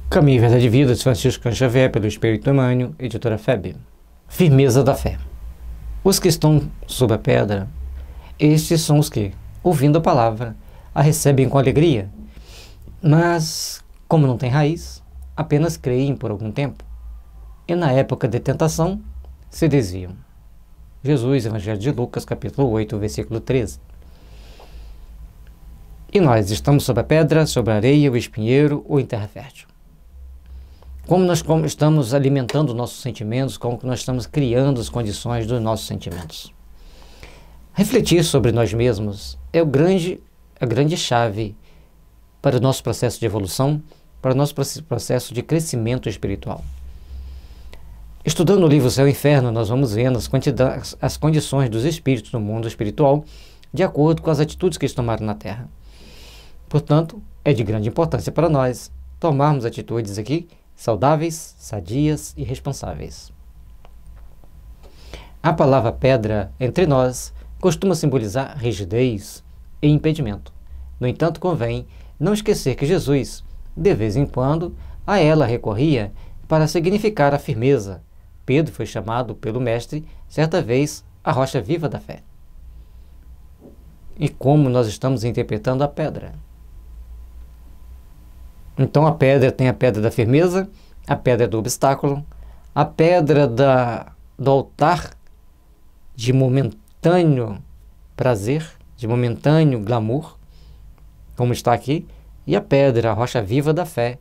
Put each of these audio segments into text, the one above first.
Caminho, Verdade e Vida, de Francisco Cândido Xavier, pelo Espírito Emmanuel, editora FEB. Firmeza da fé. Os que estão sob a pedra, estes são os que, ouvindo a palavra, a recebem com alegria, mas, como não tem raiz, apenas creem por algum tempo, e na época de tentação, se desviam. Jesus, Evangelho de Lucas, capítulo 8, versículo 13. E nós estamos sob a pedra, sobre a areia, o espinheiro ou em terra fértil. Como nós estamos alimentando nossos sentimentos, como nós estamos criando as condições dos nossos sentimentos. Refletir sobre nós mesmos é a grande chave para o nosso processo de evolução, para o nosso processo de crescimento espiritual. Estudando o livro Céu e Inferno, nós vamos vendo as condições dos espíritos no mundo espiritual de acordo com as atitudes que eles tomaram na Terra. Portanto, é de grande importância para nós tomarmos atitudes aqui saudáveis, sadias e responsáveis. A palavra pedra, entre nós, costuma simbolizar rigidez e impedimento. No entanto, convém não esquecer que Jesus, de vez em quando, a ela recorria para significar a firmeza. Pedro foi chamado pelo Mestre, certa vez, a rocha viva da fé. E como nós estamos interpretando a pedra? Então a pedra tem a pedra da firmeza, a pedra do obstáculo, a pedra do altar de momentâneo prazer, de momentâneo glamour, como está aqui, e a pedra, a rocha viva da fé,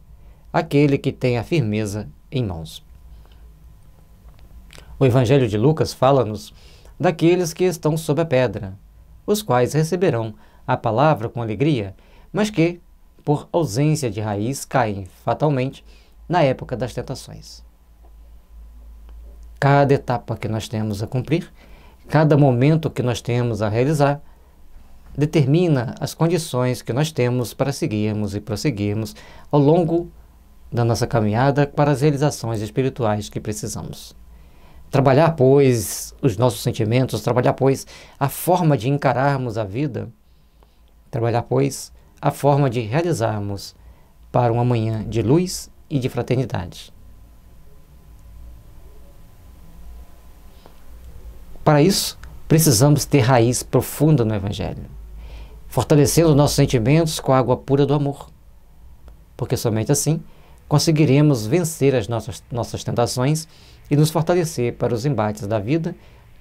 aquele que tem a firmeza em mãos. O Evangelho de Lucas fala-nos daqueles que estão sob a pedra, os quais receberão a palavra com alegria, mas que, por ausência de raiz, caem fatalmente na época das tentações. Cada etapa que nós temos a cumprir, cada momento que nós temos a realizar, determina as condições que nós temos para seguirmos e prosseguirmos ao longo da nossa caminhada para as realizações espirituais que precisamos. Trabalhar, pois, os nossos sentimentos, trabalhar, pois, a forma de encararmos a vida, trabalhar, pois, a forma de realizarmos para um amanhã de luz e de fraternidade. Para isso, precisamos ter raiz profunda no Evangelho, fortalecendo nossos sentimentos com a água pura do amor, porque somente assim conseguiremos vencer as nossas tentações e nos fortalecer para os embates da vida,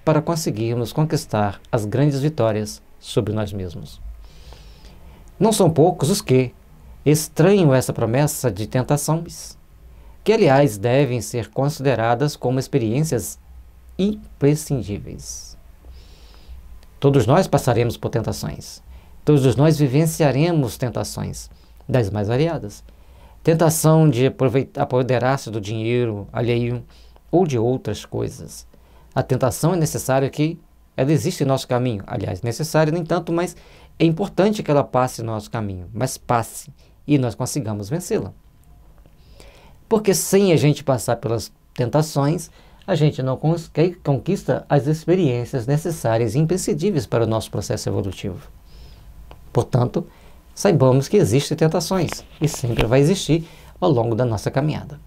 para conseguirmos conquistar as grandes vitórias sobre nós mesmos. Não são poucos os que estranham essa promessa de tentações, que, aliás, devem ser consideradas como experiências imprescindíveis. Todos nós passaremos por tentações. Todos nós vivenciaremos tentações, das mais variadas. Tentação de apoderar-se do dinheiro alheio ou de outras coisas. A tentação é necessário que ela existe em nosso caminho. Aliás, necessário, no entanto, mas é importante que ela passe no nosso caminho, mas passe e nós consigamos vencê-la. Porque sem a gente passar pelas tentações, a gente não conquista as experiências necessárias e imprescindíveis para o nosso processo evolutivo. Portanto, saibamos que existem tentações e sempre vai existir ao longo da nossa caminhada.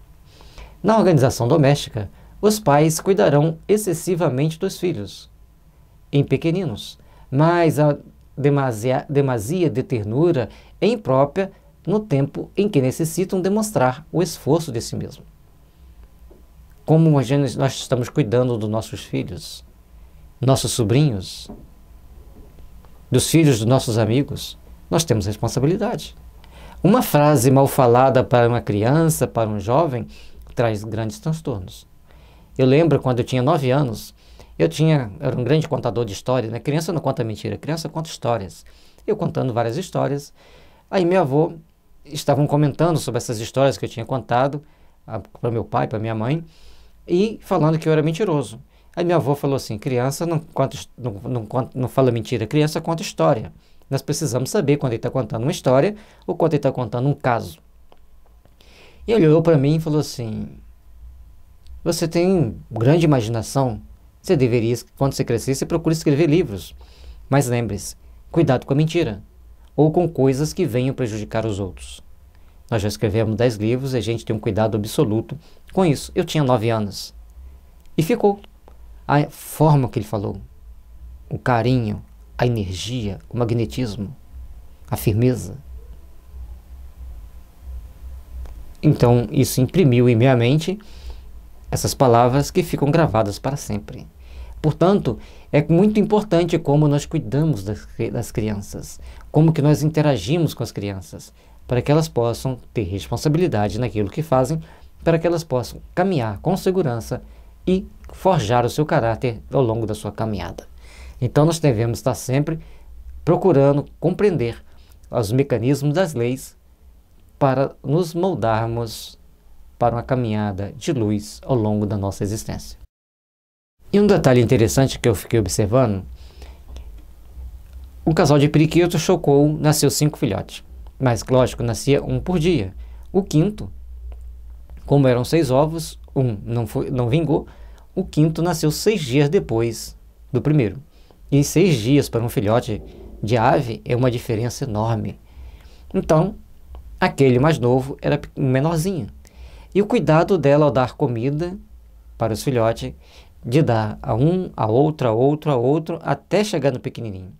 Na organização doméstica, os pais cuidarão excessivamente dos filhos, em pequeninos, mas a demasia de ternura é imprópria no tempo em que necessitam demonstrar o esforço de si mesmo. Como nós estamos cuidando dos nossos filhos, nossos sobrinhos, dos filhos dos nossos amigos, nós temos responsabilidade. Uma frase mal falada para uma criança, para um jovem, traz grandes transtornos. Eu lembro quando eu tinha 9 anos, era um grande contador de histórias, né? Criança não conta mentira, criança conta histórias. Eu contando várias histórias, aí meu avô estavam comentando sobre essas histórias que eu tinha contado para meu pai, para minha mãe, e falando que eu era mentiroso. Aí meu avô falou assim: criança não fala mentira, criança conta história. Nós precisamos saber quando ele está contando uma história ou quando ele está contando um caso. E ele olhou para mim e falou assim: você tem grande imaginação, você deveria, quando você crescer, você procura escrever livros. Mas lembre-se, cuidado com a mentira, ou com coisas que venham prejudicar os outros. Nós já escrevemos 10 livros e a gente tem um cuidado absoluto com isso. Eu tinha 9 anos. E ficou. A forma que ele falou, o carinho, a energia, o magnetismo, a firmeza. Então, isso imprimiu em minha mente essas palavras que ficam gravadas para sempre. Portanto, é muito importante como nós cuidamos das crianças, como que nós interagimos com as crianças, para que elas possam ter responsabilidade naquilo que fazem, para que elas possam caminhar com segurança e forjar o seu caráter ao longo da sua caminhada. Então, nós devemos estar sempre procurando compreender os mecanismos das leis para nos moldarmos para uma caminhada de luz ao longo da nossa existência. E um detalhe interessante que eu fiquei observando, o casal de periquitos chocou, nasceu 5 filhotes, mas lógico, nascia um por dia. O quinto, como eram 6 ovos, um não vingou, o quinto nasceu 6 dias depois do primeiro. E 6 dias para um filhote de ave é uma diferença enorme. Então, aquele mais novo era menorzinho. E o cuidado dela ao dar comida para os filhotes, de dar a um, a outro, a outro, a outro, até chegar no pequenininho.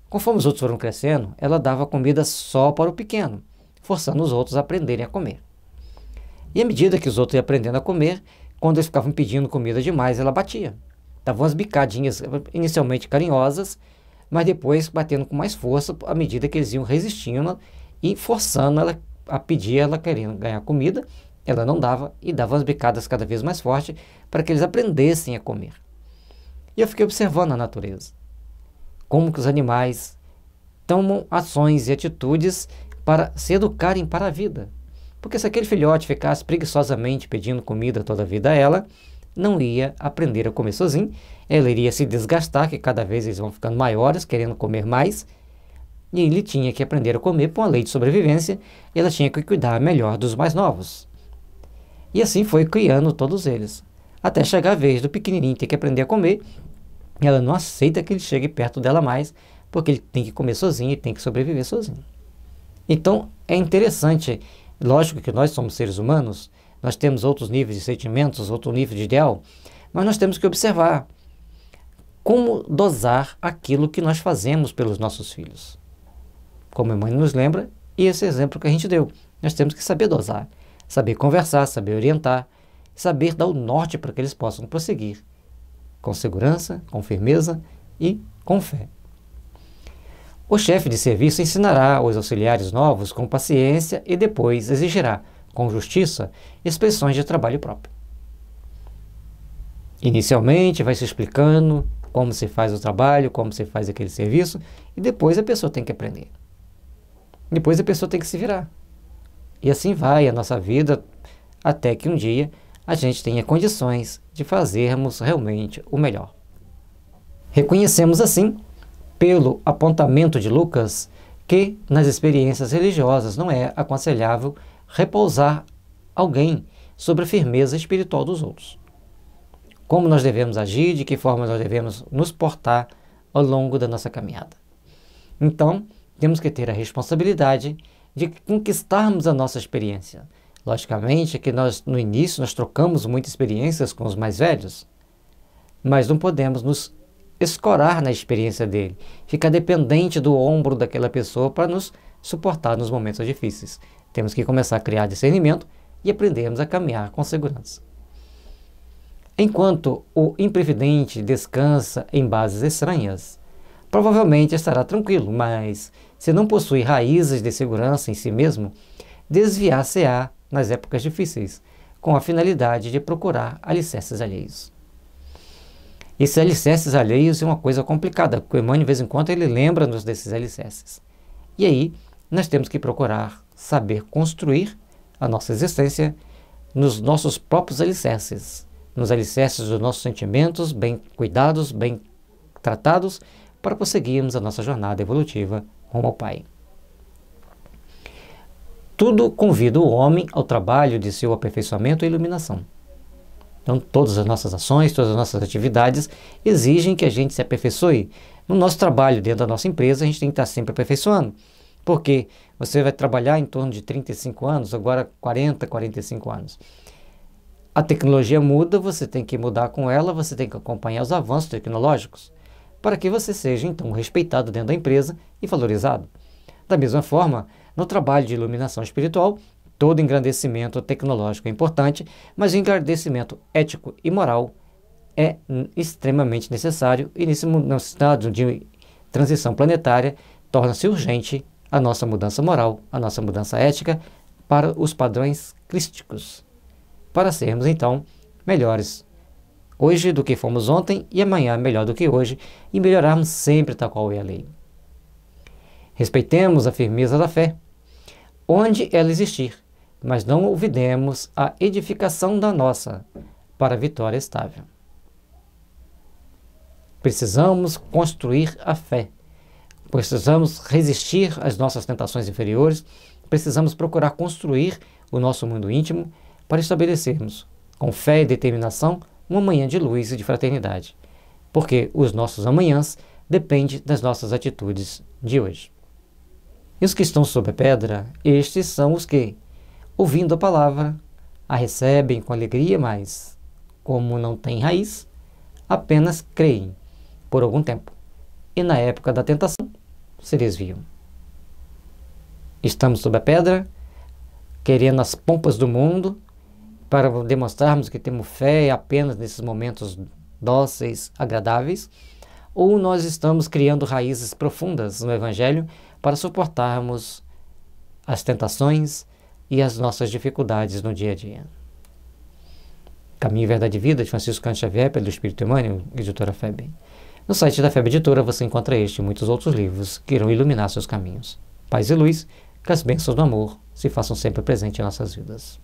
Conforme os outros foram crescendo, ela dava comida só para o pequeno, forçando os outros a aprenderem a comer. E à medida que os outros iam aprendendo a comer, quando eles ficavam pedindo comida demais, ela batia. Dava umas bicadinhas inicialmente carinhosas, mas depois batendo com mais força à medida que eles iam resistindo e forçando ela a pedir, ela querendo ganhar comida. Ela não dava e dava umas bicadas cada vez mais fortes para que eles aprendessem a comer. E eu fiquei observando a natureza. Como que os animais tomam ações e atitudes para se educarem para a vida. Porque se aquele filhote ficasse preguiçosamente pedindo comida toda a vida a ela, não ia aprender a comer sozinho, ela iria se desgastar, que cada vez eles vão ficando maiores, querendo comer mais, e ele tinha que aprender a comer por uma lei de sobrevivência, e ela tinha que cuidar melhor dos mais novos. E assim foi criando todos eles, até chegar a vez do pequenininho ter que aprender a comer. Ela não aceita que ele chegue perto dela mais, porque ele tem que comer sozinho e tem que sobreviver sozinho. Então, é interessante, lógico que nós somos seres humanos, nós temos outros níveis de sentimentos, outro nível de ideal, mas nós temos que observar como dosar aquilo que nós fazemos pelos nossos filhos. Como a mãe nos lembra, e esse exemplo que a gente deu, nós temos que saber dosar, saber conversar, saber orientar, saber dar o norte para que eles possam prosseguir, com segurança, com firmeza e com fé. O chefe de serviço ensinará os auxiliares novos com paciência e depois exigirá, com justiça, expressões de trabalho próprio. Inicialmente vai se explicando como se faz o trabalho, como se faz aquele serviço, e depois a pessoa tem que aprender. Depois a pessoa tem que se virar. E assim vai a nossa vida, até que um dia a gente tenha condições de fazermos realmente o melhor. Reconhecemos assim, pelo apontamento de Lucas, que nas experiências religiosas não é aconselhável repousar alguém sobre a firmeza espiritual dos outros. Como nós devemos agir, de que forma nós devemos nos portar ao longo da nossa caminhada. Então, temos que ter a responsabilidade de conquistarmos a nossa experiência. Logicamente que no início nós trocamos muitas experiências com os mais velhos, mas não podemos nos escorar na experiência dele, ficar dependente do ombro daquela pessoa para nos suportar nos momentos difíceis. Temos que começar a criar discernimento e aprendermos a caminhar com segurança. Enquanto o imprevidente descansa em bases estranhas, provavelmente estará tranquilo, mas se não possui raízes de segurança em si mesmo, desviar-se-á nas épocas difíceis, com a finalidade de procurar alicerces alheios. Esses alicerces alheios é uma coisa complicada, porque o Emmanuel, de vez em quando, ele lembra-nos desses alicerces. E aí, nós temos que procurar saber construir a nossa existência nos nossos próprios alicerces, nos alicerces dos nossos sentimentos, bem cuidados, bem tratados, para prosseguirmos a nossa jornada evolutiva rumo ao Pai. Tudo convida o homem ao trabalho de seu aperfeiçoamento e iluminação. Então, todas as nossas ações, todas as nossas atividades exigem que a gente se aperfeiçoe. No nosso trabalho, dentro da nossa empresa, a gente tem que estar sempre aperfeiçoando, porque Você vai trabalhar em torno de 35 anos, agora 40, 45 anos. A tecnologia muda, você tem que mudar com ela, você tem que acompanhar os avanços tecnológicos, para que você seja, então, respeitado dentro da empresa e valorizado. Da mesma forma, no trabalho de iluminação espiritual, todo engrandecimento tecnológico é importante, mas o engrandecimento ético e moral é extremamente necessário e nesse estado de transição planetária torna-se urgente a nossa mudança moral, a nossa mudança ética para os padrões crísticos, para sermos então melhores hoje do que fomos ontem e amanhã melhor do que hoje e melhorarmos sempre tal qual é a lei. Respeitemos a firmeza da fé, onde ela existir, mas não olvidemos a edificação da nossa para a vitória estável. Precisamos construir a fé, precisamos resistir às nossas tentações inferiores, precisamos procurar construir o nosso mundo íntimo para estabelecermos, com fé e determinação, um amanhã de luz e de fraternidade, porque os nossos amanhãs dependem das nossas atitudes de hoje. E os que estão sob a pedra, estes são os que, ouvindo a palavra, a recebem com alegria, mas, como não têm raiz, apenas creem por algum tempo, e na época da tentação se desviam. Estamos sob a pedra, querendo as pompas do mundo, para demonstrarmos que temos fé apenas nesses momentos dóceis, agradáveis, ou nós estamos criando raízes profundas no Evangelho para suportarmos as tentações e as nossas dificuldades no dia a dia. Caminho, Verdade e Vida, de Francisco Cândido Xavier, pelo Espírito Emmanuel, editora FEB. No site da FEB Editora você encontra este e muitos outros livros que irão iluminar seus caminhos. Paz e luz, que as bênçãos do amor se façam sempre presentes em nossas vidas.